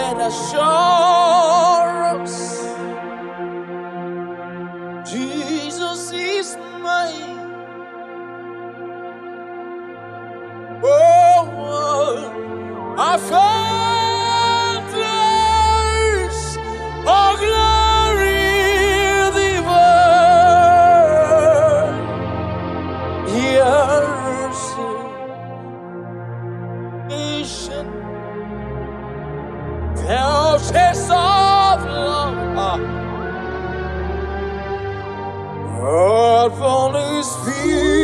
and assurance. Jesus is mine. Oh, I found grace, oh glory divine. Here's nation, houses of love. God from His feet.